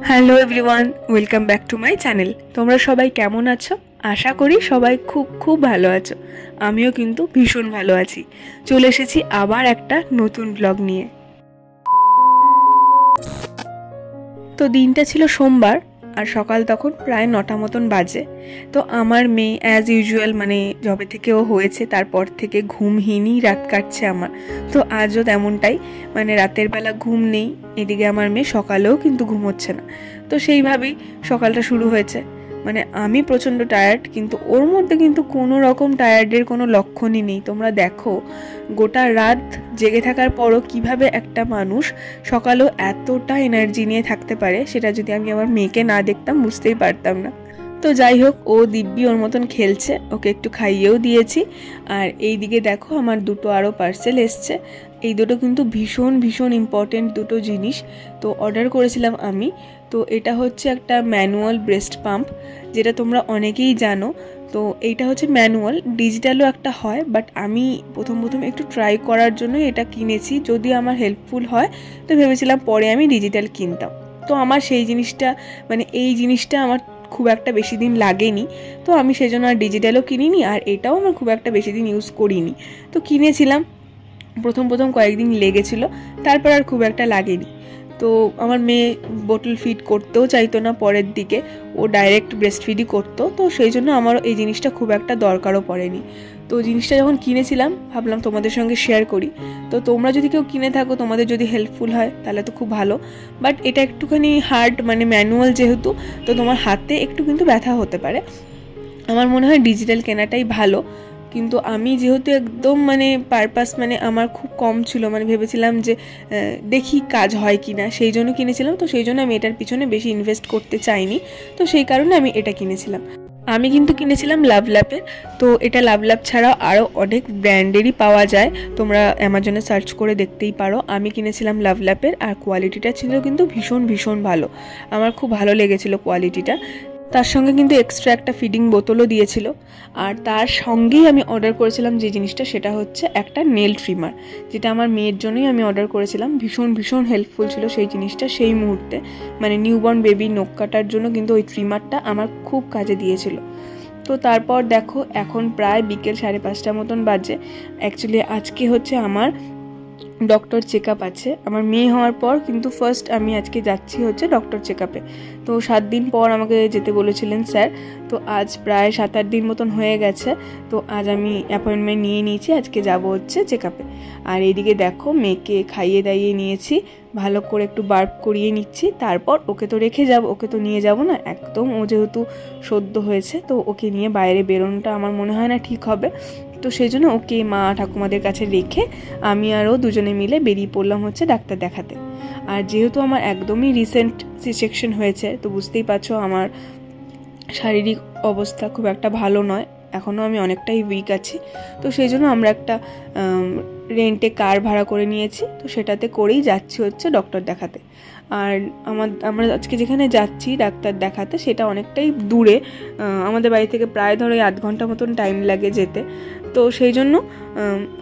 Hello everyone, welcome back to my channel. তোমরা সবাই কেমন আছো? আশা করি সবাই খুব খুব ভালো আছো। আমিও কিন্তু ভীষণ ভালো আছি। চলে এসেছি আবার একটা নতুন ব্লগ নিয়ে। তো দিনটা ছিল সোমবার আর সকাল তখন প্রায় 9টা মতন বাজে। তো আমার মেয়ে অ্যাজ ইউজুয়াল যবে থেকে ও হয়েছে তারপর থেকে ঘুমহীনই রাত কাটছে আমার। তো আজও তেমনটাই, রাতের বেলা ঘুম নেই, এদিকে আমার মেয়ে সকালেও কিন্তু ঘুমোচ্ছে না। তো সেইভাবেই সকালটা শুরু হয়েছে। আমি প্রচণ্ড টায়ার্ড, কিন্তু ওর মধ্যে কিন্তু কোনো রকম টায়ার্ডের কোনো লক্ষণই নেই। তোমরা দেখো গোটা রাত জেগে থাকার পরও কিভাবে একটা মানুষ সকালেও এতটা এনার্জি নিয়ে থাকতে পারে, সেটা যদি আমি আমার মেয়েকে না দেখতাম বুঝতেই পারতাম না। তো যাই হোক, ও দিব্যি ওর মতন খেলছে, ওকে একটু খাইয়েও দিয়েছি। আর এই দিকে দেখো আমার দুটো আরও পার্সেল এসছে। এই দুটো কিন্তু ভীষণ ভীষণ ইম্পর্টেন্ট দুটো জিনিস। তো অর্ডার করেছিলাম আমি। তো এটা হচ্ছে একটা ম্যানুয়াল ব্রেস্ট পাম্প, যেটা তোমরা অনেকেই জানো। তো এইটা হচ্ছে ম্যানুয়াল, ডিজিটালও একটা হয়, বাট আমি প্রথম একটু ট্রাই করার জন্য এটা কিনেছি। যদি আমার হেল্পফুল হয় তো ভেবেছিলাম পরে আমি ডিজিটাল কিনতাম। তো আমার সেই জিনিসটা এই জিনিসটা আমার খুব একটা বেশি দিন লাগেনি, তো আমি সেজন্য আর ডিজিটালও কিনিনি, আর এটাও আমার খুব একটা বেশি দিন ইউজ করিনি। তো কিনেছিলাম, প্রথম কয়েকদিন লেগেছিল, তারপর আর খুব একটা লাগেনি। তো আমার মেয়ে বোতল ফিড করতেও চাইতো না পরের দিকে, ও ডাইরেক্ট ব্রেস্ট ফিডই করতো। তো সেই জন্য আমারও এই জিনিসটা খুব একটা দরকারও পড়েনি। তো জিনিসটা যখন কিনেছিলাম ভাবলাম তোমাদের সঙ্গে শেয়ার করি। তো তোমরা যদি কেউ কিনে থাকো, তোমাদের যদি হেল্পফুল হয় তাহলে তো খুব ভালো। বাট এটা একটুখানি হার্ড, ম্যানুয়াল যেহেতু, তো তোমার হাতে একটু কিন্তু ব্যথা হতে পারে। আমার মনে হয় ডিজিটাল কেনাটাই ভালো। কিন্তু আমি যেহেতু একদম পারপাস আমার খুব কম ছিল, ভেবেছিলাম যে দেখি কাজ হয় কি না, সেই জন্য কিনেছিলাম। তো সেই জন্য আমি এটার পিছনে বেশি ইনভেস্ট করতে চাইনি, তো সেই কারণে আমি এটা কিনেছিলাম। আমি কিন্তু কিনেছিলাম লাভল্যাপের। তো এটা লাভল্যাপ ছাড়াও আরও অনেক ব্র্যান্ডেরই পাওয়া যায়, তোমরা অ্যামাজনে সার্চ করে দেখতেই পারো। আমি কিনেছিলাম লাভল্যাপের, আর কোয়ালিটিটা ছিল কিন্তু ভীষণ ভীষণ ভালো। আমার খুব ভালো লেগেছিল কোয়ালিটিটা। তার সঙ্গে কিন্তু এক্সট্রা একটা ফিডিং বোতলও দিয়েছিল। আর তার সঙ্গেই আমি অর্ডার করেছিলাম যে জিনিসটা, সেটা হচ্ছে একটা নেল ট্রিমার, যেটা আমার মেয়ের জন্যই আমি অর্ডার করেছিলাম। ভীষণ ভীষণ হেল্পফুল ছিল সেই জিনিসটা সেই মুহূর্তে, নিউবর্ন বেবি নখ কাটার জন্য কিন্তু ওই ট্রিমারটা আমার খুব কাজে দিয়েছিল। তো তারপর দেখো এখন প্রায় বিকেল 5:30 মতন বাজে। অ্যাকচুয়ালি আজকে হচ্ছে আমার ডক্টর চেক আপ আছে। আমার মেয়ে হওয়ার পর কিন্তু ফার্স্ট আমি আজকে যাচ্ছি হচ্ছে ডক্টর চেক আপে। তো 7 দিন পর আমাকে যেতে বলেছিলেন স্যার। তো আজ প্রায় 7-8 দিন মতন হয়ে গেছে। তো আজ আমি অ্যাপয়েন্টমেন্ট নিয়ে নিয়েছি, আজকে যাব হচ্ছে চেক আপে। আর এইদিকে দেখো মেয়েকে খাইয়ে দাইয়ে নিয়েছি, ভালো করে একটু বার্প করিয়ে নিচ্ছি। তারপর ওকে তো রেখে যাব, ওকে তো নিয়ে যাব না একদম। ও যেহেতু সদ্য হয়েছে, তো ওকে নিয়ে বাইরে বেরোনোটা আমার মনে হয় না ঠিক হবে। তো সেই জন্য ওকে মা ঠাকুমাদের কাছে রেখে আমি আর ও দুজনে মিলে বেরিয়ে পড়লাম হচ্ছে ডাক্তার দেখাতে। আর যেহেতু আমার একদমই রিসেন্ট সি সেকশন হয়েছে, তো বুঝতেই পারছো আমার শারীরিক অবস্থা খুব একটা ভালো নয়, এখনও আমি অনেকটাই উইক আছি। তো সেই জন্য আমরা একটা রেন্টে কার ভাড়া করে নিয়েছি, তো সেটাতে করেই যাচ্ছি হচ্ছে ডক্টর দেখাতে। আর আমরা আজকে যেখানে যাচ্ছি ডাক্তার দেখাতে সেটা অনেকটাই দূরে, আমাদের বাড়ি থেকে প্রায় ধরো 8 ঘন্টা মতন টাইম লাগে যেতে। তো সেই জন্য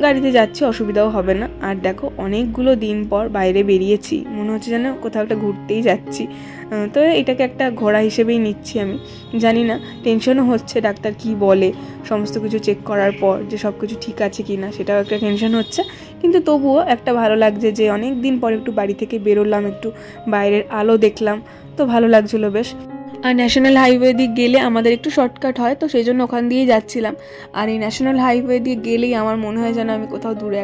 গাড়িতে যাচ্ছি, অসুবিধাও হবে না। আর দেখো অনেকগুলো দিন পর বাইরে বেরিয়েছি, মনে হচ্ছে যেন কোথাও একটা ঘুরতেই যাচ্ছি। তো এটাকে একটা ঘোরা হিসেবেই নিচ্ছি আমি। জানি না, টেনশনও হচ্ছে ডাক্তার কি বলে সমস্ত কিছু চেক করার পর, যে সব কিছু ঠিক আছে কি না, সেটাও একটা টেনশন হচ্ছে। কিন্তু তবুও একটা ভালো লাগছে যে অনেক দিন পর একটু বাড়ি থেকে বেরোলাম, একটু বাইরের আলো দেখলাম, তো ভালো লাগছিলো বেশ। আর ন্যাশনাল হাইওয়ে দিয়ে গেলে আমাদের একটু শর্টকাট হয়, তো সেই জন্য ওখান দিয়েই যাচ্ছিলাম। আর এই ন্যাশনাল হাইওয়ে দিয়ে গেলেই আমার মনে হয় যেন আমি কোথাও দূরে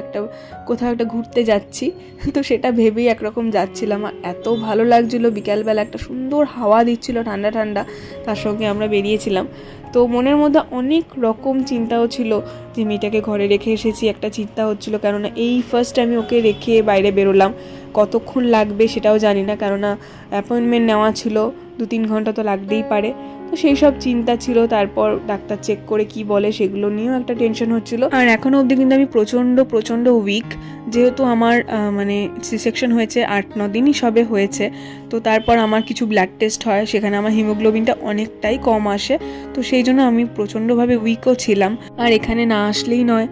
কোথাও একটা ঘুরতে যাচ্ছি। তো সেটা ভেবেই একরকম যাচ্ছিলাম, আর এত ভালো লাগছিলো। বিকালবেলা একটা সুন্দর হাওয়া দিচ্ছিলো, ঠান্ডা ঠান্ডা, তার সঙ্গে আমরা বেরিয়েছিলাম। তো মনের মধ্যে অনেক রকম চিন্তাও ছিল, যে মেয়েটাকে ঘরে রেখে এসেছি একটা চিন্তা হচ্ছিলো, কেননা এই ফার্স্ট আমি ওকে রেখে বাইরে বেরোলাম। কতক্ষণ লাগবে সেটাও জানি না, কেননা অ্যাপয়েন্টমেন্ট নেওয়া ছিল, 2-3 ঘন্টা তো লাগতেই পারে। তো সেই সব চিন্তা ছিল। তারপর ডাক্তার চেক করে কি বলে সেগুলো নিয়েও একটা টেনশন হচ্ছিল। আর এখনও অবধি কিন্তু আমি প্রচণ্ড উইক, যেহেতু আমার সি সেকশন হয়েছে 8-9 দিনই সবে হয়েছে। তো তারপর আমার কিছু ব্লাড টেস্ট হয়, সেখানে আমার হিমোগ্লোবিনটা অনেকটাই কম আসে। তো সেই জন্য আমি প্রচণ্ডভাবে উইকও ছিলাম। আর এখানে না আসলেই নয়,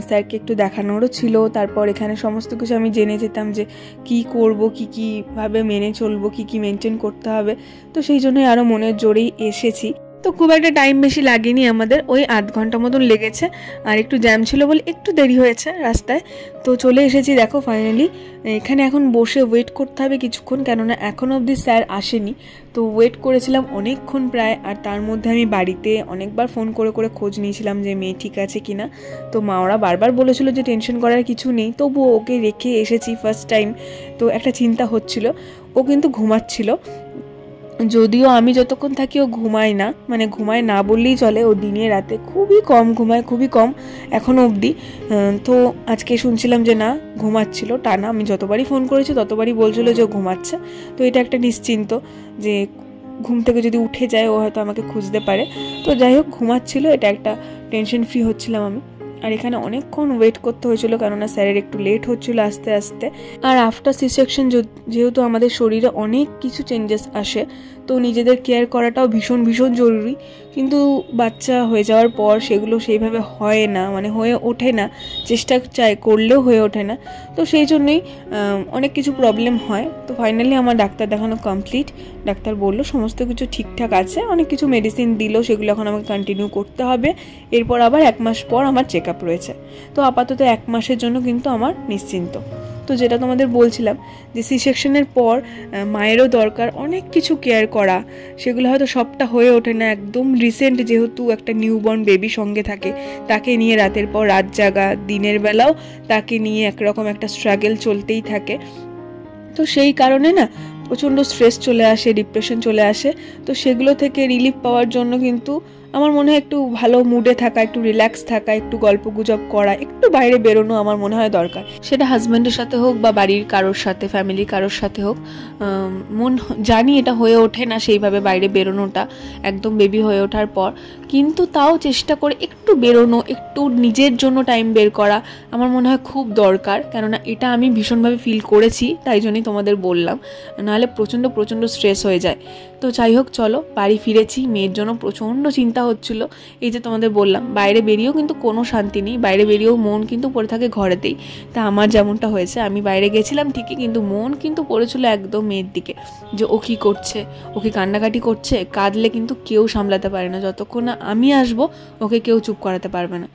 স্যারকে একটু দেখানোরও ছিল। তারপর এখানে সমস্ত কিছু আমি জেনে যেতাম যে কি করব, কীভাবে মেনে চলবো, কি মেনটেন করতে হবে। তো সেই জন্যই আরও মনের জোরেই এসেছি। তো খুব একটা টাইম বেশি লাগেনি আমাদের, ওই 8 ঘন্টা মতন লেগেছে। আর একটু জ্যাম ছিল বলে একটু দেরি হয়েছে রাস্তায়। তো চলে এসেছি দেখো ফাইনালি। এখানে এখন বসে ওয়েট করতে হবে কিছুক্ষণ, কেননা এখনও অবধি স্যার আসেনি। তো ওয়েট করেছিলাম অনেকক্ষণ প্রায়। আর তার মধ্যে আমি বাড়িতে অনেকবার ফোন করে খোঁজ নিয়েছিলাম যে মেয়ে ঠিক আছে কিনা। তো মা ওরা বারবার বলেছিল যে টেনশন করার কিছু নেই, তবুও ওকে রেখে এসেছি ফার্স্ট টাইম। তো একটা চিন্তা হচ্ছিল। ও কিন্তু ঘুমাচ্ছিল, যদিও আমি যতক্ষণ থাকি ও ঘুমায় না, মানে ঘুমায় না বললেই চলে। ও দিনে রাতে খুবই কম ঘুমায়, খুবই কম এখনও অবধি। তো আজকে শুনছিলাম যে না, ঘুমাচ্ছিল টানা। আমি যতবারই ফোন করেছি ততবারই বলছিল যে ও ঘুমাচ্ছে। তো এটা একটা নিশ্চিন্ত যে ঘুম থেকে যদি উঠে যায় ও হয়তো আমাকে খুঁজতে পারে। তো যাই হোক, ঘুমাচ্ছিল, এটা একটা টেনশন ফ্রি হচ্ছিলাম আমি। আর এখানে অনেকক্ষণ ওয়েট করতে হয়েছিল, কেননা স্যারের একটু লেট হচ্ছিল আস্তে আস্তে। আর আফটার সি সেকশন যেহেতু আমাদের শরীরে অনেক কিছু চেঞ্জেস আসে, তো নিজেদের কেয়ার করাটাও ভীষণ ভীষণ জরুরি। কিন্তু বাচ্চা হয়ে যাওয়ার পর সেগুলো সেইভাবে হয় না, মানে হয়ে ওঠে না। চেষ্টা করলেও হয়ে ওঠে না। তো সেই জন্যই অনেক কিছু প্রবলেম হয়। তো ফাইনালি আমার ডাক্তার দেখানো কমপ্লিট। ডাক্তার বলল সমস্ত কিছু ঠিকঠাক আছে, অনেক কিছু মেডিসিন দিল, সেগুলো এখন আমাকে কন্টিনিউ করতে হবে। এরপর আবার 1 মাস পর আমার চেক আপ রয়েছে। তো আপাতত 1 মাসের জন্য কিন্তু আমার নিশ্চিন্ত। তো যেটা তোমাদের বলছিলাম যে সি সেকশনের পর মায়েরও দরকার অনেক কিছু কেয়ার করা, সেগুলো হয়তো সবটা হয়ে ওঠে না। একদম রিসেন্ট যেহেতু একটা নিউবর্ন বেবি সঙ্গে থাকে, তাকে নিয়ে রাতের পর রাত জাগা, দিনের বেলাও তাকে নিয়ে একরকম একটা স্ট্রাগল চলতেই থাকে। তো সেই কারণে না প্রচণ্ড স্ট্রেস চলে আসে, ডিপ্রেশন চলে আসে। তো সেগুলো থেকে রিলিফ পাওয়ার জন্য কিন্তু আমার মনে হয় একটু ভালো মুডে থাকা, একটু রিল্যাক্স থাকা, একটু গল্প গুজব করা, একটু বাইরে বেরোনো আমার মনে হয় দরকার। সেটা হাজব্যান্ডের সাথে হোক বা বাড়ির কারোর সাথে, ফ্যামিলির কারোর সাথে হোক। জানি এটা হয়ে ওঠে না সেইভাবে বাইরে বেরোনোটা একদম বেবি হয়ে ওঠার পর, কিন্তু তাও চেষ্টা করে একটু বেরোনো, একটু নিজের জন্য টাইম বের করা আমার মনে হয় খুব দরকার। কেননা এটা আমি ভীষণভাবে ফিল করেছি, তাই জন্যই তোমাদের বললাম, নাহলে প্রচণ্ড স্ট্রেস হয়ে যায়। তো যাই হোক, চলো বাড়ি ফিরেছি। মেয়ের জন্য প্রচণ্ড চিন্তা হচ্ছিল। এই যে তোমাদের বললাম, বাইরে বেরিয়েও কিন্তু কোনো শান্তি নেই, বাইরে বেরিয়েও মন কিন্তু পড়ে থাকে ঘরেতেই। তা আমার যেমনটা হয়েছে, আমি বাইরে গেছিলাম ঠিকই, কিন্তু মন কিন্তু পড়েছিল একদম মেয়ের দিকে, যে ও কী করছে, ও কি কান্নাকাটি করছে। কাঁদলে কিন্তু কেউ সামলাতে পারে না, যতক্ষণ না আমি আসবো ওকে কেউ চুপ করাতে পারবে না।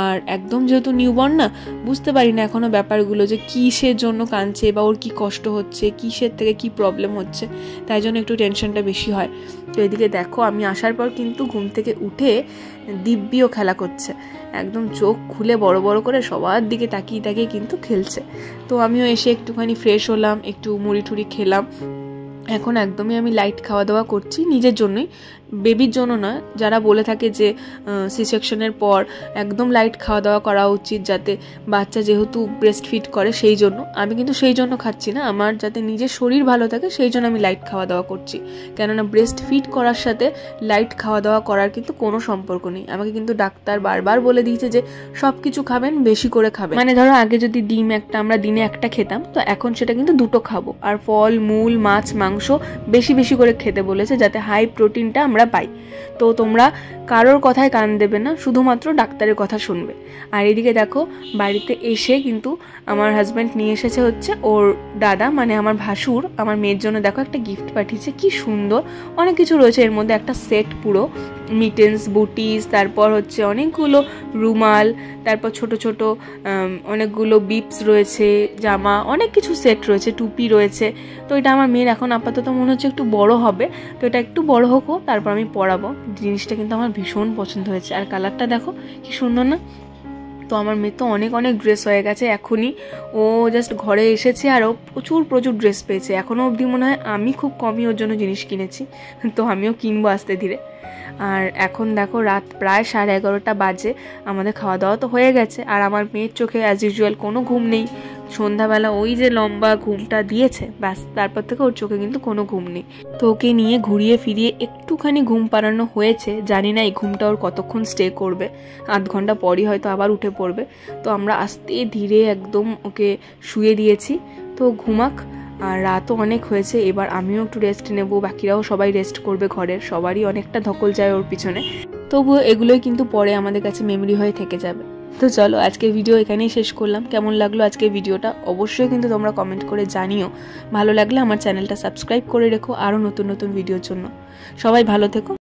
আর একদম যেহেতু নিউবর্ন না, বুঝতে পারি না এখনও ব্যাপারগুলো, যে কিসের জন্য কাঁদছে বা ওর কী কষ্ট হচ্ছে, কিসের থেকে কি প্রবলেম হচ্ছে, তাই জন্য একটু টেনশনটা বেশি হয়। তো এদিকে দেখো, আমি আসার পর কিন্তু ঘুম থেকে উঠে দিব্যিও খেলা করছে, একদম চোখ খুলে বড় বড় করে সবার দিকে তাকিয়ে কিন্তু খেলছে। তো আমিও এসে একটুখানি ফ্রেশ হলাম, একটু মুড়ি টুড়ি খেলাম। এখন একদমই আমি লাইট খাওয়া দাওয়া করছি, নিজের জন্যই, বেবির জন্য না। যারা বলে থাকে যে সি সেকশনের পর একদম লাইট খাওয়া দাওয়া করা উচিত, যাতে বাচ্চা যেহেতু ব্রেস্ট ফিড করে, সেই জন্য। আমি কিন্তু সেই জন্য খাচ্ছি না, আমার যাতে নিজের শরীর ভালো থাকে সেই জন্য আমি লাইট খাওয়া দাওয়া করছি। কেননা ব্রেস্ট ফিড করার সাথে লাইট খাওয়া দাওয়া করার কিন্তু কোনো সম্পর্ক নেই। আমাকে কিন্তু ডাক্তার বারবার বলে দিয়েছে যে সব কিছু খাবেন, বেশি করে খাবেন। মানে ধরো আগে যদি ডিম একটা আমরা দিনে একটা খেতাম, তো এখন সেটা কিন্তু 2টো খাবো। আর ফল মূল, মাছ, মাংস বেশি বেশি করে খেতে বলেছে, যাতে হাই প্রোটিনটা আমরা পাই। তো তোমরা কারোর কথায় কান দেবে না, শুধুমাত্র ডাক্তারের কথা শুনবে। আর এদিকে দেখো, বাড়িতে এসে কিন্তু আমার হাজব্যান্ড নিয়ে এসেছে হচ্ছে ওর দাদা, মানে আমার ভাসুর, আমার মেয়ের জন্য দেখো একটা গিফট পাঠিয়েছে। কি সুন্দর, অনেক কিছু রয়েছে এর মধ্যে, একটা সেট পুরো, মিটেন্স, বুটিস, তারপর হচ্ছে অনেকগুলো রুমাল, তারপর ছোট ছোট অনেকগুলো বিপস রয়েছে, জামা, অনেক কিছু সেট রয়েছে, টুপি রয়েছে। তো এটা আমার মেয়ের এখন আপাতত মনে হচ্ছে একটু বড় হবে, তো এটা একটু বড় হোক, তারপর আমি পরাবো। জিনিসটা কিন্তু আমার ভীষণ পছন্দ হয়েছে, আর কালারটা দেখো কি সুন্দর না। তো আমার মেয়ে তো অনেক ড্রেস হয়ে গেছে এখনই, ও জাস্ট ঘরে এসেছে আর ও প্রচুর ড্রেস পেয়েছে। এখনও অবধি মনে হয় আমি খুব কমই ওর জন্য জিনিস কিনেছি, তো আমিও কিনবো আস্তে ধীরে। আর এখন দেখো রাত প্রায় 11:30 বাজে, আমাদের খাওয়া দাওয়া তো হয়ে গেছে। আর আমার মেয়ের চোখে অ্যাজ ইউজুয়াল কোনো ঘুম নেই। সন্ধ্যাবেলা ওই যে লম্বা ঘুমটা দিয়েছে, ব্যাস, তারপর থেকে ওর চোখে কিন্তু কোনো ঘুম নেই। তো ওকে নিয়ে ঘুরিয়ে ফিরিয়ে একটুখানি ঘুম পাড়ানো হয়েছে, জানি না এই ঘুমটা ওর কতক্ষণ স্টে করবে, 8 ঘন্টা পরই হয়তো আবার উঠে পড়বে। তো আমরা আস্তে ধীরে একদম ওকে শুয়ে দিয়েছি, তো ঘুমাক। আর রাতও অনেক হয়েছে, এবার আমিও একটু রেস্ট নেব, বাকিরাও সবাই রেস্ট করবে, ঘরের সবারই অনেকটা ধকল যায় ওর পিছনে। তবুও এগুলোই কিন্তু পরে আমাদের কাছে মেমরি হয়ে থেকে যাবে। তো চলো আজকে ভিডিও এখানেই শেষ করলাম। কেমন লাগলো আজকে ভিডিওটা অবশ্যই কিন্তু তোমরা কমেন্ট করে জানিও। ভালো লাগলে আমার চ্যানেলটা সাবস্ক্রাইব করে রেখো আরও নতুন নতুন ভিডিওর জন্য। সবাই ভালো থেকো।